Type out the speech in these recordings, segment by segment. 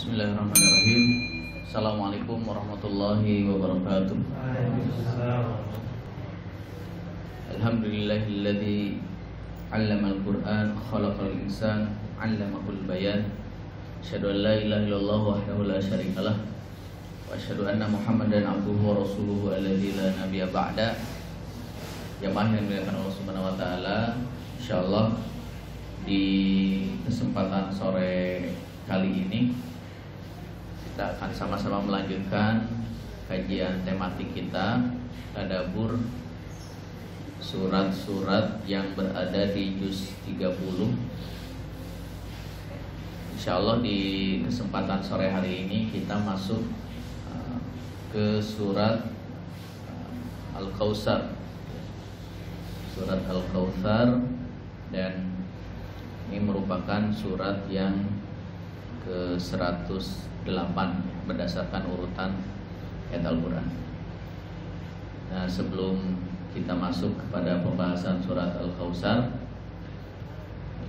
Bismillahirrahmanirrahim. Assalamualaikum warahmatullahi wabarakatuh. Alhamdulillahilladzi 'allamal Qur'an khalaqal insan 'allamahul bayan. Asyhadu an la ilaha illallah wahdahu la syarikalah wa asyhadu anna Muhammadan 'abduhu wa rasuluhu alladzi la nabiyya ba'da. Jamaah yang dimuliakan Allah Subhanahu wa taala, insyaallah di kesempatan sore kali ini kita akan sama-sama melanjutkan kajian tematik kita, tadabbur surat-surat yang berada di juz 30. Insyaallah di kesempatan sore hari ini kita masuk ke surat Al-Kautsar. Surat Al-Kautsar, dan ini merupakan surat yang ke-108 berdasarkan urutan ayat Al-Quran. Nah, sebelum kita masuk kepada pembahasan surat Al-Kautsar,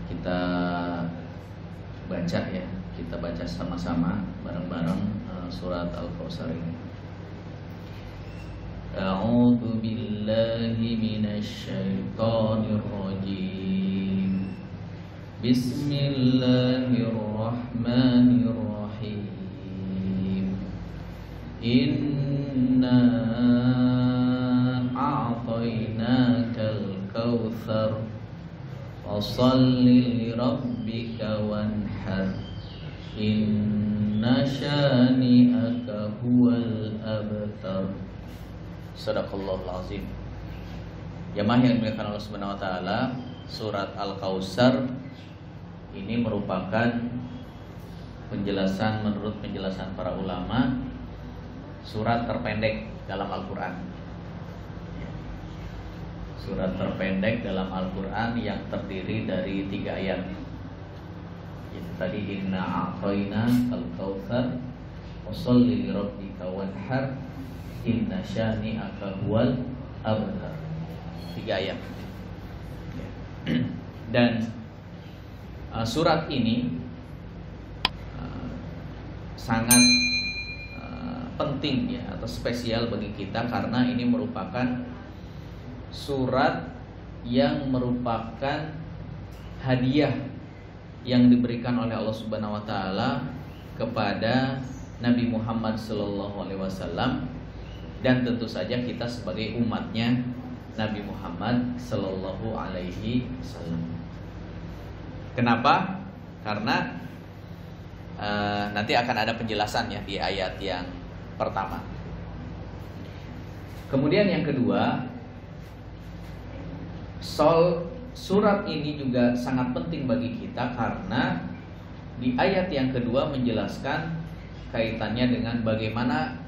kita baca ya, kita baca sama-sama bareng-bareng surat Al-Kautsar ini. A'udzu billahi minasy syaithanir rajim. Bismillahirrahmanirrahim. Inna a'tainakal kautsar fasholli lirabbika wanhar inna syani'aka huwal abtar. Shadaqallahul azim. Jamaah yang dimuliakan Allah Subhanahu wa taala, surat Al-Kautsar ini merupakan penjelasan menurut penjelasan para ulama, surat terpendek dalam Al-Qur'an. Surat terpendek dalam Al-Qur'an yang terdiri dari 3 ayat. Itu tadi, inna a'tayna al-kautsar washolli lirabbika wanhar inna syani'aka huwal abtar. 3 ayat. Dan surat ini sangat penting ya, atau spesial bagi kita karena ini merupakan surat yang merupakan hadiah yang diberikan oleh Allah Subhanahu wa taala kepada Nabi Muhammad sallallahu alaihi wasallam, dan tentu saja kita sebagai umatnya Nabi Muhammad sallallahu alaihi wasallam. Kenapa? Karena nanti akan ada penjelasan ya di ayat yang pertama. Kemudian yang kedua, surat ini juga sangat penting bagi kita karena di ayat yang kedua menjelaskan kaitannya dengan bagaimana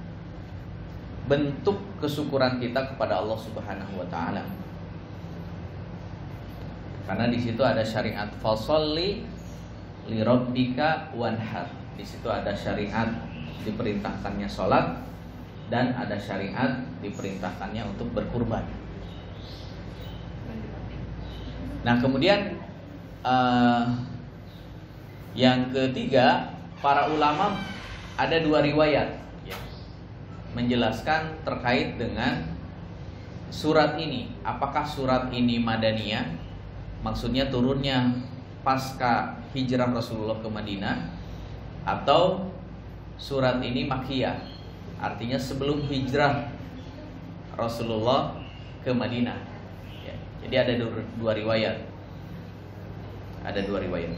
bentuk kesyukuran kita kepada Allah Subhanahu wa taala. Karena di situ ada syariat fasholli lirabbika wanhar. Di situ ada syariat diperintahkannya sholat, dan ada syariat diperintahkannya untuk berkurban. Nah, kemudian yang ketiga, para ulama ada 2 riwayat ya, menjelaskan terkait dengan surat ini. Apakah surat ini madaniyah? Maksudnya turunnya pasca hijrah Rasulullah ke Madinah, atau surat ini makkiyah, artinya sebelum hijrah Rasulullah ke Madinah ya. Jadi ada 2 riwayat. Ada 2 riwayat.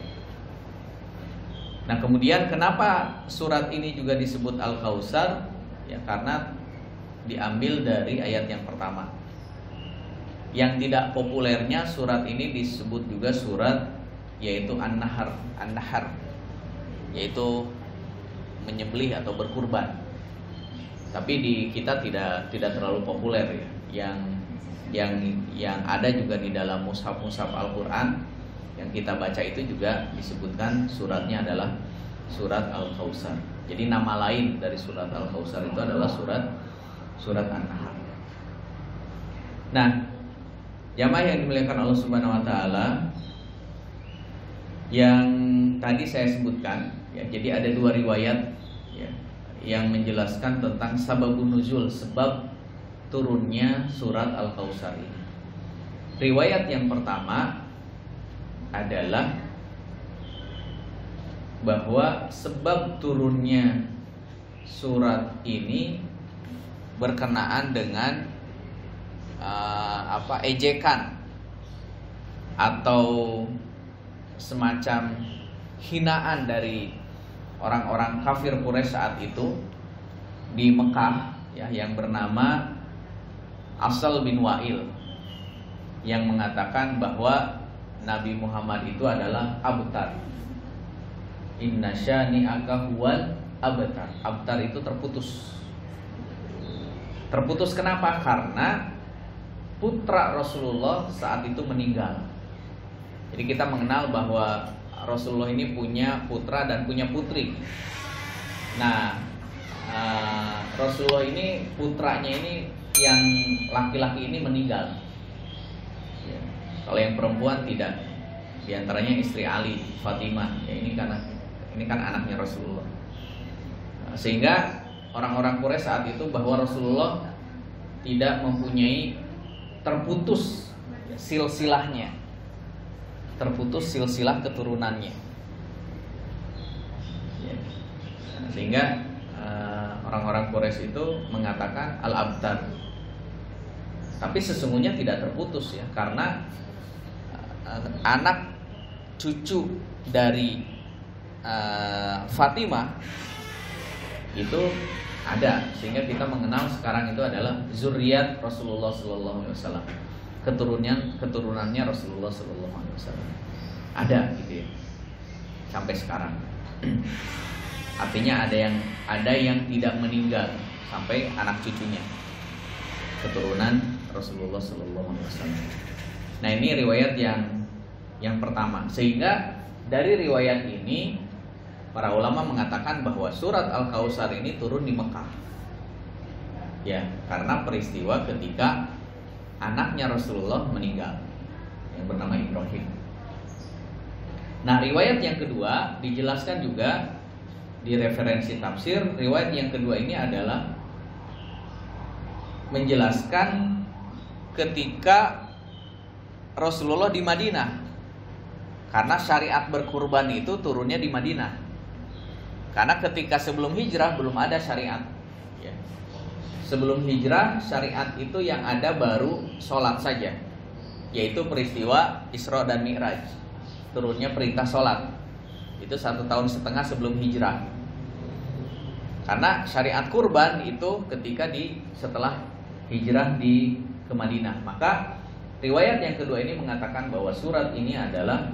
Nah, kemudian kenapa surat ini juga disebut Al-Kautsar? Ya, karena diambil dari ayat yang pertama. Yang tidak populernya surat ini disebut juga surat yaitu An-Nahr, yaitu menyembelih atau berkurban. Tapi di kita tidak terlalu populer ya. Yang ada juga di dalam mushaf Al-Qur'an yang kita baca itu juga disebutkan suratnya adalah surat Al-Kautsar. Jadi nama lain dari surat Al-Kautsar itu adalah surat An-Nahr. Nah, jamaah yang dimuliakan Allah Subhanahu wa taala, yang tadi saya sebutkan, ya, jadi ada dua riwayat ya, yang menjelaskan tentang sababun nuzul, sebab turunnya surat Al-Kautsar ini. Riwayat yang pertama adalah bahwa sebab turunnya surat ini berkenaan dengan ejekan atau semacam hinaan dari orang-orang kafir Quraisy saat itu di Mekah, ya, yang bernama Asal bin Wa'il, yang mengatakan bahwa Nabi Muhammad itu adalah abtar. Inna syani'aka huwal abtar. Abtar itu terputus. Terputus kenapa? Karena putra Rasulullah saat itu meninggal. Jadi kita mengenal bahwa Rasulullah ini punya putra dan punya putri. Nah, Rasulullah ini putranya ini yang laki-laki ini meninggal. Ya. Kalau yang perempuan tidak. Di antaranya istri Ali, Fatimah. Ya, ini kan anaknya Rasulullah. Nah, sehingga orang-orang Quraisy saat itu bahwa Rasulullah tidak mempunyai, terputus silsilahnya, terputus silsilah keturunannya, ya. Sehingga orang-orang Quraisy itu mengatakan al-abtar, tapi sesungguhnya tidak terputus, ya, karena anak cucu dari Fatimah itu ada, sehingga kita mengenal sekarang itu adalah zuriat Rasulullah Sallallahu Alaihi Wasallam, keturunannya Rasulullah Sallallahu Alaihi Wasallam ada, gitu ya, sampai sekarang. Artinya ada yang tidak meninggal sampai anak cucunya, keturunan Rasulullah Sallallahu Alaihi Wasallam. Nah, ini riwayat yang pertama. Sehingga dari riwayat ini para ulama mengatakan bahwa surat Al-Kautsar ini turun di Mekah, ya, karena peristiwa ketika anaknya Rasulullah meninggal yang bernama Ibrahim. Nah, riwayat yang kedua dijelaskan juga di referensi tafsir. Riwayat yang kedua ini adalah menjelaskan ketika Rasulullah di Madinah, karena syariat berkurban itu turunnya di Madinah. Karena ketika sebelum hijrah belum ada syariat, ya. Sebelum hijrah syariat itu yang ada baru sholat saja, yaitu peristiwa Isra dan Mi'raj, turunnya perintah sholat. Itu 1,5 tahun sebelum hijrah. Karena syariat kurban itu ketika setelah hijrah ke Madinah. Maka riwayat yang kedua ini mengatakan bahwa surat ini adalah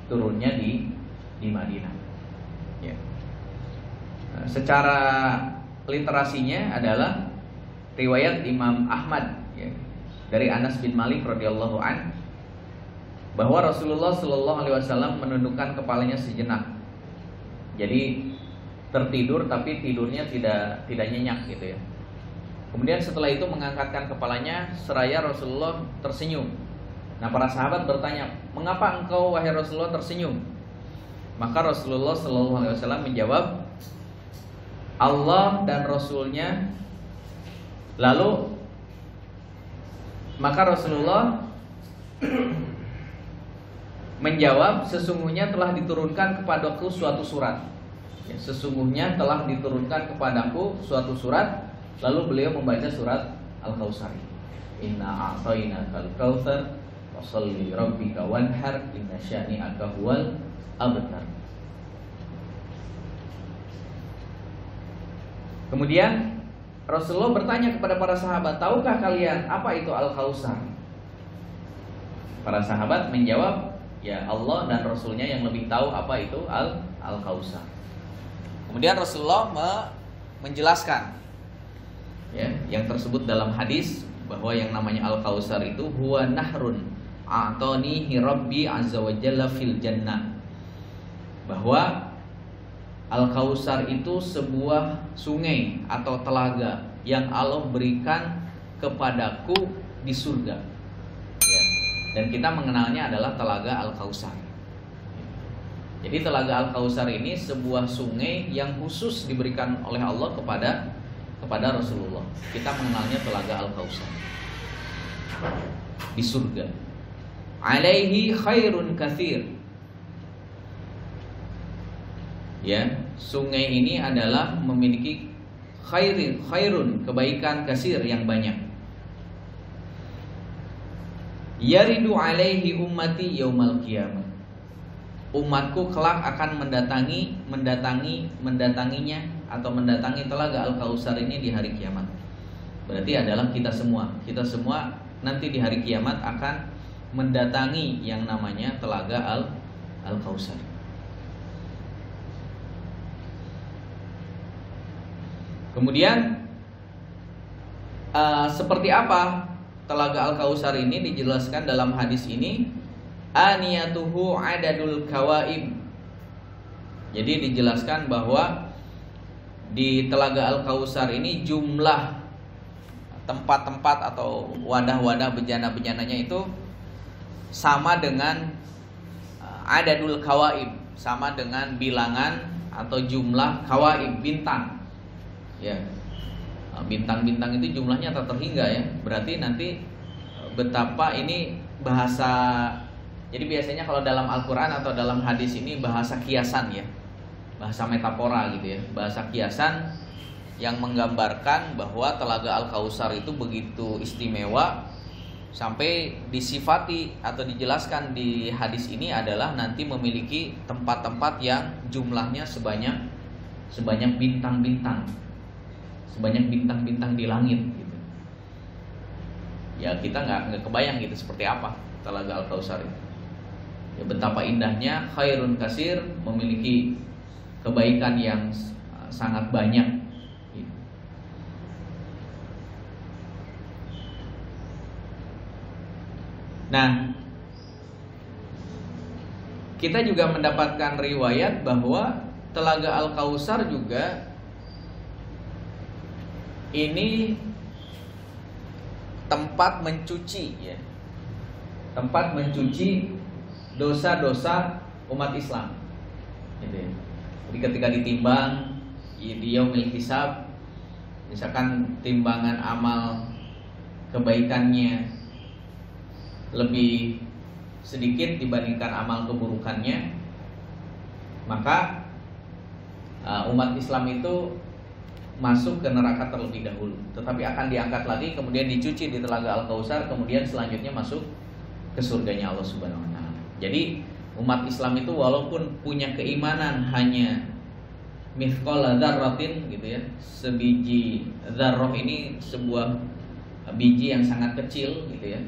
turunnya di Madinah, ya. Secara literasinya adalah riwayat Imam Ahmad, ya, dari Anas bin Malik radhiyallahu an, bahwa Rasulullah Shallallahu Alaihi Wasallam menundukkan kepalanya sejenak. Jadi tertidur tapi tidurnya tidak nyenyak, gitu ya. Kemudian setelah itu mengangkatkan kepalanya seraya Rasulullah tersenyum. Nah, para sahabat bertanya, mengapa engkau wahai Rasulullah tersenyum? Maka Rasulullah Shallallahu Alaihi Wasallam menjawab, Allah dan Rasulnya. Lalu maka Rasulullah menjawab, sesungguhnya telah diturunkan kepadaku suatu surat, ya, sesungguhnya telah diturunkan kepadaku suatu surat. Lalu beliau membaca surat Al-Kautsar. Inna a'tainakal kautsar fasholli rabbika wanhar inna syani'aka huwal abtar. Kemudian Rasulullah bertanya kepada para sahabat, tahukah kalian apa itu Al-Kautsar? Para sahabat menjawab, ya, Allah dan Rasulnya yang lebih tahu apa itu Al-Kautsar. Kemudian Rasulullah menjelaskan, ya, yang tersebut dalam hadis, bahwa yang namanya Al-Kautsar itu huwa nahrun a'tanihi rabbi azza wa jalla fil jannah. Bahwa Al-Kautsar itu sebuah sungai atau telaga yang Allah berikan kepadaku di surga, ya. Dan kita mengenalnya adalah telaga Al-Kautsar. Jadi Telaga Al-Kautsar ini sebuah sungai yang khusus diberikan oleh Allah kepada Rasulullah. Kita mengenalnya Telaga Al-Kautsar di surga. Alaihi khairun katsir. Ya, sungai ini adalah memiliki khairun, kebaikan kasir yang banyak. Yaridu alaihi ummati yaumal qiyamah. Umatku kelak akan mendatanginya atau mendatangi Telaga Al-Kautsar ini di hari kiamat. Berarti adalah kita semua nanti di hari kiamat akan mendatangi yang namanya Telaga Al-Kautsar. Kemudian seperti apa Telaga Al-Kautsar ini dijelaskan dalam hadis ini. Aniyatuhu adadul kawaib. Jadi dijelaskan bahwa di Telaga Al-Kautsar ini jumlah tempat-tempat atau wadah-wadah bejana-bejananya itu sama dengan adadul kawaib, sama dengan bilangan atau jumlah kawaib, bintang. Ya, bintang-bintang itu jumlahnya tak terhingga ya. Berarti nanti betapa ini bahasa. Jadi biasanya kalau dalam Al-Quran atau dalam hadis ini bahasa kiasan ya, bahasa metafora gitu ya, bahasa kiasan yang menggambarkan bahwa Telaga Al-Kautsar itu begitu istimewa sampai disifati atau dijelaskan di hadis ini adalah nanti memiliki tempat-tempat yang jumlahnya sebanyak bintang-bintang. Sebanyak bintang-bintang di langit gitu. Ya kita nggak kebayang gitu seperti apa Telaga Al-Kautsar itu. Ya, betapa indahnya, khairun kasir, memiliki kebaikan yang sangat banyak. Nah, kita juga mendapatkan riwayat bahwa Telaga Al-Kautsar juga ini tempat mencuci ya. Tempat mencuci dosa-dosa umat Islam. Gitu ya. Jadi ketika ditimbang di yaumil hisab, misalkan timbangan amal kebaikannya lebih sedikit dibandingkan amal keburukannya, maka umat Islam itu masuk ke neraka terlebih dahulu, tetapi akan diangkat lagi, kemudian dicuci di Telaga Al-Kautsar, kemudian selanjutnya masuk ke surganya Allah Subhanahu wa taala. Jadi umat Islam itu walaupun punya keimanan hanya mithqala dzarratin gitu ya, sebiji dzarrah ini sebuah biji yang sangat kecil gitu ya.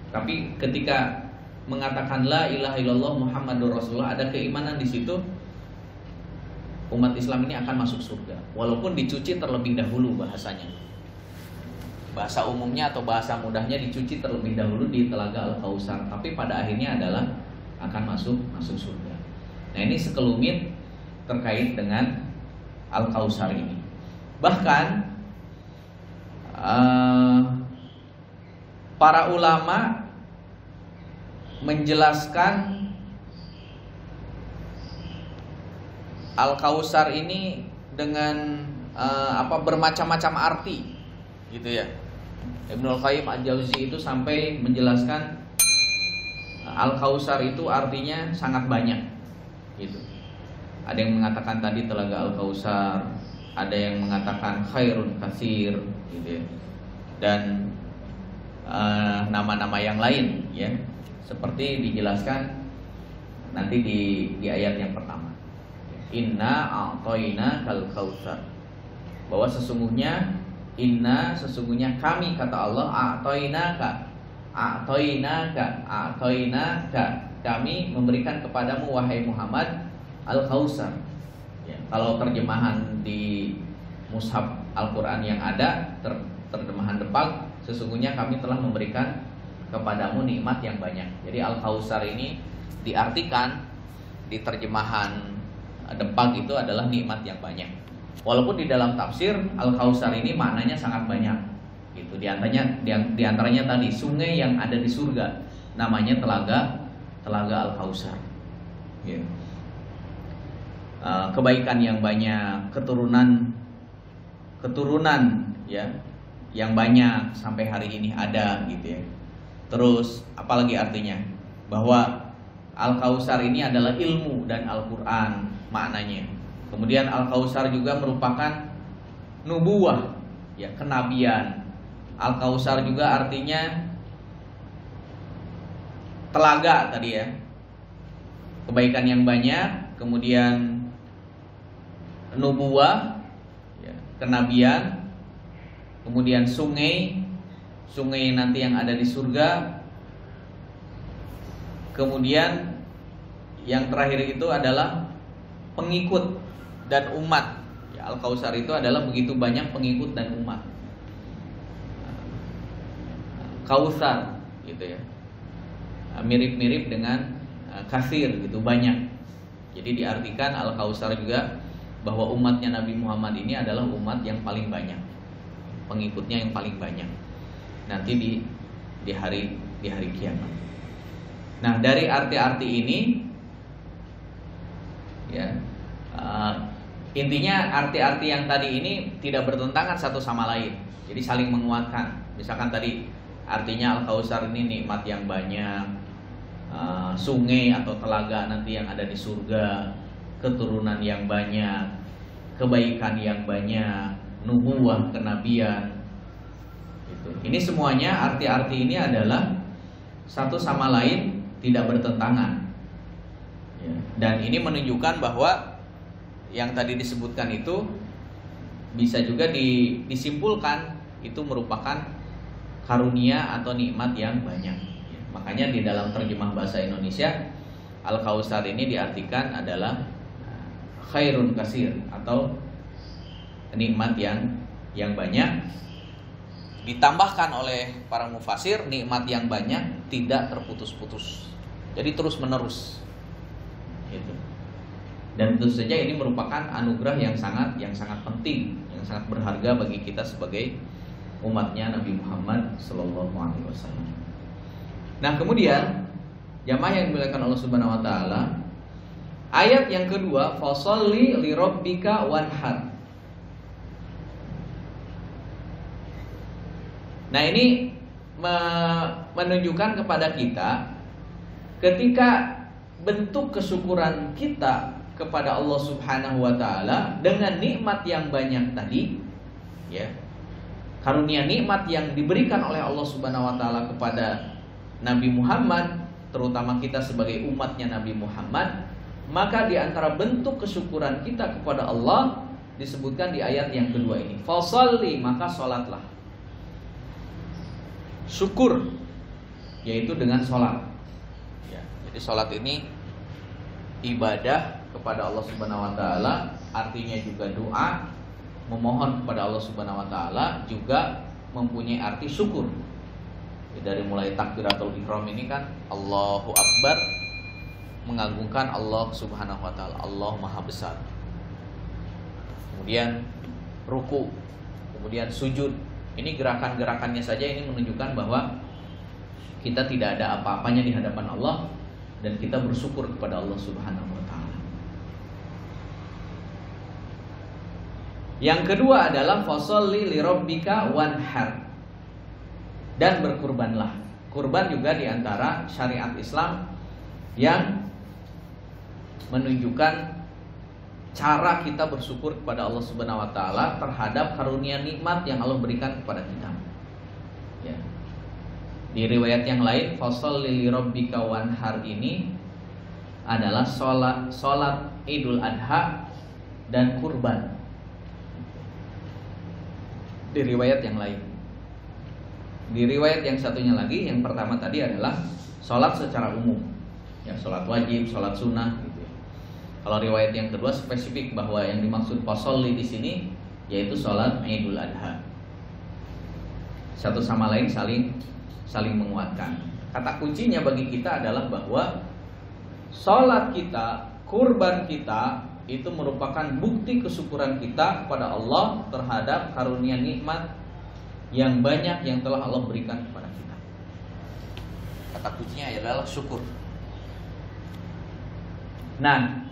Tapi ketika mengatakan la ilaha illallah Muhammadur Rasulullah, ada keimanan di situ, umat Islam ini akan masuk surga walaupun dicuci terlebih dahulu bahasanya. Bahasa umumnya atau bahasa mudahnya dicuci terlebih dahulu di Telaga Al-Kautsar, tapi pada akhirnya adalah akan masuk surga. Nah, ini sekelumit terkait dengan Al-Kautsar ini. Bahkan para ulama menjelaskan Al-Kautsar ini dengan bermacam-macam arti gitu ya. Ibnul Qayyim Al-Jauzi itu sampai menjelaskan Al-Kautsar itu artinya sangat banyak gitu. Ada yang mengatakan tadi Telaga Al-Kautsar, ada yang mengatakan khairun katsir gitu ya. Dan nama-nama yang lain ya, seperti dijelaskan nanti di ayat yang pertama. Inna a'tayna kal kautsar. Bahwa sesungguhnya kami, kata Allah, a'tainaka, kami memberikan kepadamu wahai Muhammad Al-Kautsar ya. Kalau terjemahan di mushaf Al-Quran yang ada, terjemahan depak, sesungguhnya kami telah memberikan kepadamu nikmat yang banyak. Jadi Al-Kautsar ini diartikan di terjemahan depak itu adalah nikmat yang banyak. Walaupun di dalam tafsir Al-Kautsar ini maknanya sangat banyak gitu. Di antaranya tadi sungai yang ada di surga namanya Telaga Al-Kautsar gitu. kebaikan yang banyak, keturunan ya yang banyak sampai hari ini ada gitu ya. Terus apalagi artinya? Bahwa Al-Kautsar ini adalah ilmu dan Al-Qur'an maknanya. Kemudian Al-Kautsar juga merupakan nubuwah ya, kenabian. Al-Kautsar juga artinya telaga tadi ya. Kebaikan yang banyak, kemudian nubuwah ya, kenabian, kemudian sungai nanti yang ada di surga. Kemudian yang terakhir itu adalah pengikut dan umat ya, Al-Kautsar itu adalah begitu banyak pengikut dan umat. Kautsar gitu ya, mirip-mirip dengan kasir gitu, banyak. Jadi diartikan Al-Kautsar juga bahwa umatnya Nabi Muhammad ini adalah umat yang paling banyak, pengikutnya yang paling banyak nanti di hari kiamat. Nah, dari arti-arti ini ya, intinya arti-arti yang tadi ini tidak bertentangan satu sama lain, jadi saling menguatkan. Misalkan tadi artinya Al-Kautsar ini nikmat yang banyak, sungai atau telaga nanti yang ada di surga, keturunan yang banyak, kebaikan yang banyak, nubuwah, kenabian. Gitu. Ini semuanya arti-arti ini adalah satu sama lain tidak bertentangan. Ya. Dan ini menunjukkan bahwa yang tadi disebutkan itu bisa juga disimpulkan itu merupakan karunia atau nikmat yang banyak. Ya. Makanya di dalam terjemah bahasa Indonesia Al-Kautsar ini diartikan adalah khairun kasir atau nikmat yang banyak, ditambahkan oleh para mufasir nikmat yang banyak tidak terputus-putus, jadi terus menerus gitu. Dan tentu saja ini merupakan anugerah yang sangat penting, yang sangat berharga bagi kita sebagai umatnya Nabi Muhammad SAW. Nah, kemudian jamaah yang dimuliakan Allah Subhanahu Wa Taala, ayat yang kedua, fasholli li rabbika wanhar. Nah, ini menunjukkan kepada kita ketika bentuk kesyukuran kita kepada Allah Subhanahu wa taala dengan nikmat yang banyak tadi ya. Karunia nikmat yang diberikan oleh Allah Subhanahu wa taala kepada Nabi Muhammad, terutama kita sebagai umatnya Nabi Muhammad, maka di antara bentuk kesyukuran kita kepada Allah disebutkan di ayat yang kedua ini. Fasholli, maka salatlah. Syukur yaitu dengan sholat ya. Jadi sholat ini ibadah kepada Allah Subhanahu Wa Taala, artinya juga doa, memohon kepada Allah Subhanahu Wa Taala, juga mempunyai arti syukur ya. Dari mulai takbiratul ihram ini kan Allahu Akbar, mengagungkan Allah Subhanahu Wa Taala, Allah Maha Besar. Kemudian ruku, kemudian sujud. Ini gerakan-gerakannya saja ini menunjukkan bahwa kita tidak ada apa-apanya di hadapan Allah dan kita bersyukur kepada Allah Subhanahu wa taala. Yang kedua adalah fasholli li rabbika wanhar. Dan berkurbanlah. Kurban juga di antara syariat Islam yang menunjukkan cara kita bersyukur kepada Allah Subhanahu wa taala terhadap karunia nikmat yang Allah berikan kepada kita. Ya. Di riwayat yang lain, fasholli li rabbika wanhar ini adalah salat Idul Adha dan kurban. Di riwayat yang lain. Di riwayat yang satunya lagi, yang pertama tadi adalah salat secara umum. Ya, salat wajib, salat sunnah. Kalau riwayat yang kedua spesifik bahwa yang dimaksud fasholli di sini yaitu sholat Idul Adha. Satu sama lain saling menguatkan. Kata kuncinya bagi kita adalah bahwa sholat kita, kurban kita itu merupakan bukti kesyukuran kita kepada Allah terhadap karunia nikmat yang banyak yang telah Allah berikan kepada kita. Kata kuncinya adalah syukur. Nah,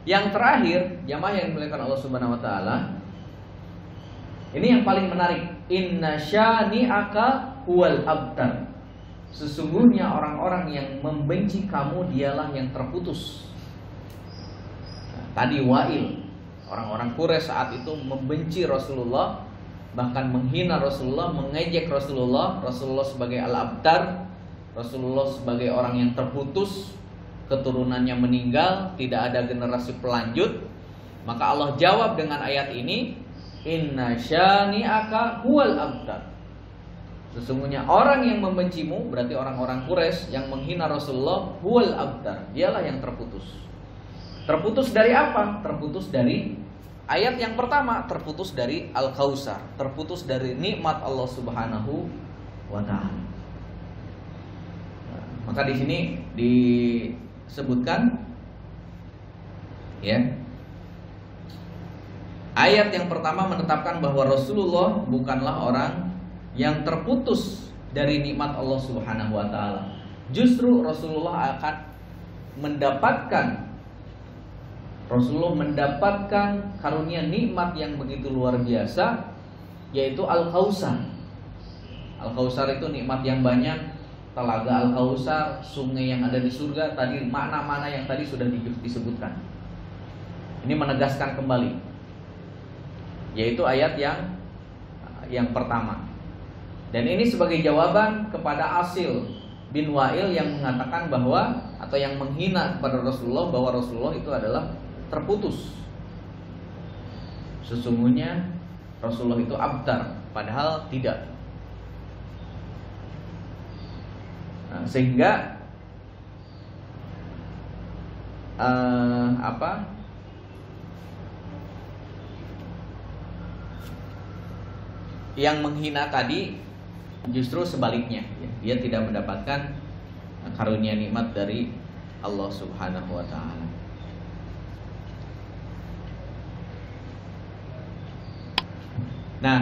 Yang terakhir, jamaah yang dimuliakan Allah Subhanahu wa taala, ini yang paling menarik. Inna syani'aka huwal abtar. Sesungguhnya orang-orang yang membenci kamu dialah yang terputus. Tadi Wa'il, orang-orang Quraisy saat itu membenci Rasulullah, bahkan menghina Rasulullah, mengejek Rasulullah, Rasulullah sebagai al-abtar, Rasulullah sebagai orang yang terputus, keturunannya meninggal, tidak ada generasi pelanjut. Maka Allah jawab dengan ayat ini, inna syani'aka huwal abtar. Sesungguhnya orang yang membencimu, berarti orang-orang Quraisy yang menghina Rasulullah, huwal abtar, dialah yang terputus. Terputus dari apa? Terputus dari ayat yang pertama, terputus dari Al-Kautsar, terputus dari nikmat Allah Subhanahu wa taala. Maka di sini disebutkan ya, ayat yang pertama menetapkan bahwa Rasulullah bukanlah orang yang terputus dari nikmat Allah Subhanahu wa taala. Justru Rasulullah akan mendapatkan karunia nikmat yang begitu luar biasa, yaitu Al-Kautsar. Al-Kautsar itu nikmat yang banyak, telaga Al-Kautsar, sungai yang ada di surga. Tadi makna-makna yang tadi sudah disebutkan. Ini menegaskan kembali, yaitu ayat yang pertama. Dan ini sebagai jawaban kepada Asil bin Wa'il yang mengatakan bahwa, atau yang menghina kepada Rasulullah, bahwa Rasulullah itu adalah terputus. Sesungguhnya Rasulullah itu abtar, padahal tidak. Sehingga yang menghina tadi justru sebaliknya, dia tidak mendapatkan karunia nikmat dari Allah Subhanahu wa taala. Nah,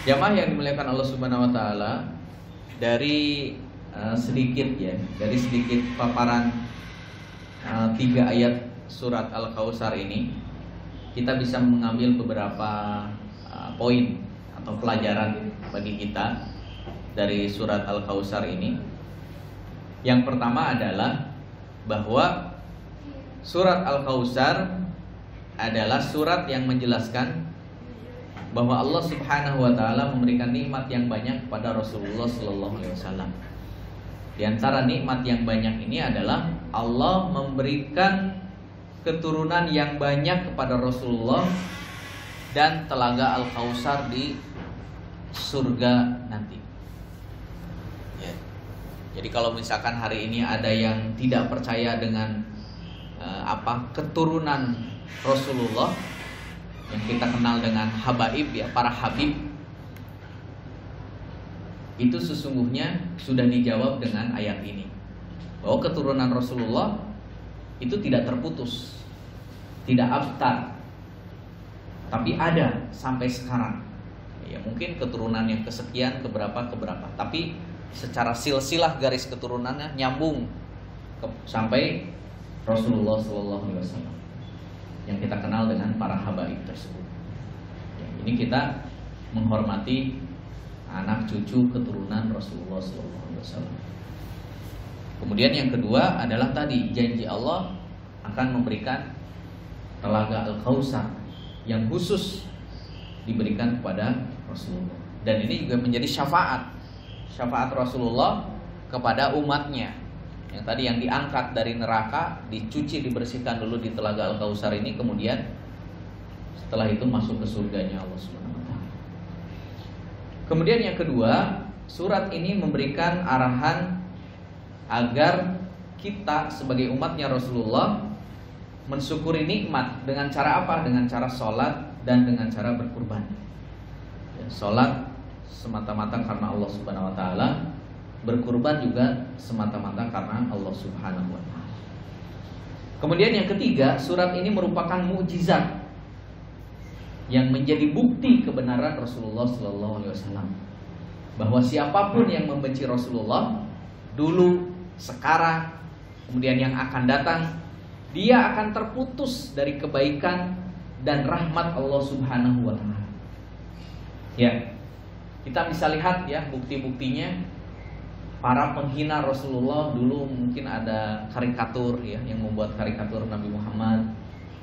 jamaah yang dimuliakan Allah Subhanahu wa taala, dari sedikit paparan 3 ayat surat Al-Kautsar ini, kita bisa mengambil beberapa poin atau pelajaran bagi kita dari surat Al-Kautsar ini. Yang pertama adalah bahwa surat Al-Kautsar adalah surat yang menjelaskan bahwa Allah Subhanahu wa taala memberikan nikmat yang banyak kepada Rasulullah sallallahu alaihi wasallam. Di antara nikmat yang banyak ini adalah Allah memberikan keturunan yang banyak kepada Rasulullah dan telaga Al-Kautsar di surga nanti. Ya. Jadi kalau misalkan hari ini ada yang tidak percaya dengan keturunan Rasulullah, yang kita kenal dengan habaib, ya, para habib, itu sesungguhnya sudah dijawab dengan ayat ini, bahwa keturunan Rasulullah itu tidak terputus, tidak abtar, tapi ada sampai sekarang. Ya, mungkin keturunan yang kesekian, keberapa, tapi secara silsilah garis keturunannya nyambung sampai Rasulullah SAW, yang kita kenal dengan para habaib tersebut. Ya, ini kita menghormati anak cucu keturunan Rasulullah SAW. Kemudian yang kedua adalah tadi janji Allah akan memberikan telaga Al-Kautsar yang khusus diberikan kepada Rasulullah. Dan ini juga menjadi syafaat Rasulullah kepada umatnya. Yang tadi yang diangkat dari neraka, dicuci, dibersihkan dulu di telaga Al-Kautsar ini, kemudian setelah itu masuk ke surganya Allah Subhanahu wa taala. Kemudian yang kedua, surat ini memberikan arahan agar kita sebagai umatnya Rasulullah mensyukuri nikmat dengan cara apa? Dengan cara sholat dan dengan cara berkurban. Ya, sholat semata-mata karena Allah Subhanahu wa taala, berkurban juga semata-mata karena Allah Subhanahu wa taala. Kemudian yang ketiga, surat ini merupakan mukjizat yang menjadi bukti kebenaran Rasulullah sallallahu alaihi wasallam, bahwa siapapun yang membenci Rasulullah dulu, sekarang, kemudian yang akan datang, dia akan terputus dari kebaikan dan rahmat Allah Subhanahu wa taala. Ya. Kita bisa lihat ya bukti-buktinya. Para penghina Rasulullah dulu mungkin ada karikatur ya, yang membuat karikatur Nabi Muhammad.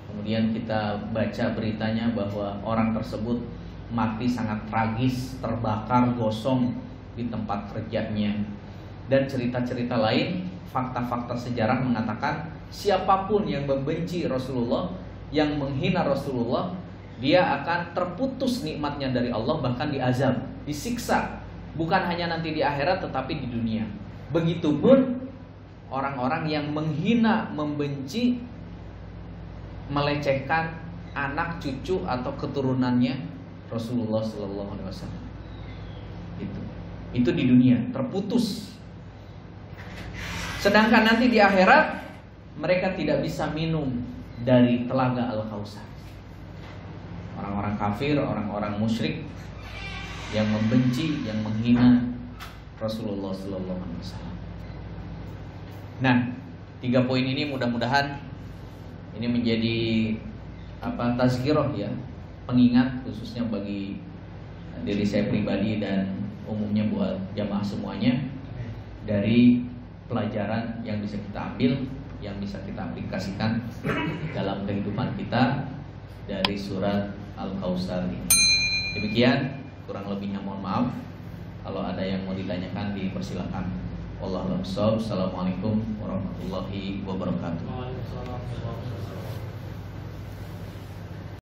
Kemudian kita baca beritanya bahwa orang tersebut mati sangat tragis, terbakar, gosong di tempat kerjanya. Dan cerita-cerita lain, fakta-fakta sejarah mengatakan siapapun yang membenci Rasulullah, yang menghina Rasulullah, dia akan terputus nikmatnya dari Allah, bahkan diazab, disiksa. Bukan hanya nanti di akhirat tetapi di dunia. Begitupun orang-orang yang menghina, membenci, melecehkan anak, cucu atau keturunannya Rasulullah Sallallahu Alaihi Wasallam. Itu di dunia terputus. Sedangkan nanti di akhirat mereka tidak bisa minum dari telaga Al-Kautsar. Orang-orang kafir, orang-orang musyrik yang membenci, yang menghina Rasulullah Sallallahu Alaihi Wasallam. Nah, 3 poin ini mudah-mudahan ini menjadi tazkirah ya, pengingat khususnya bagi diri saya pribadi dan umumnya buat jamaah semuanya dari pelajaran yang bisa kita ambil, yang bisa kita aplikasikan dalam kehidupan kita dari surat Al-Kautsar ini. Demikian. Kurang lebihnya mohon maaf. Kalau ada yang mau ditanyakan dipersilakan. Wallahu a'lam. Assalamualaikum warahmatullahi wabarakatuh.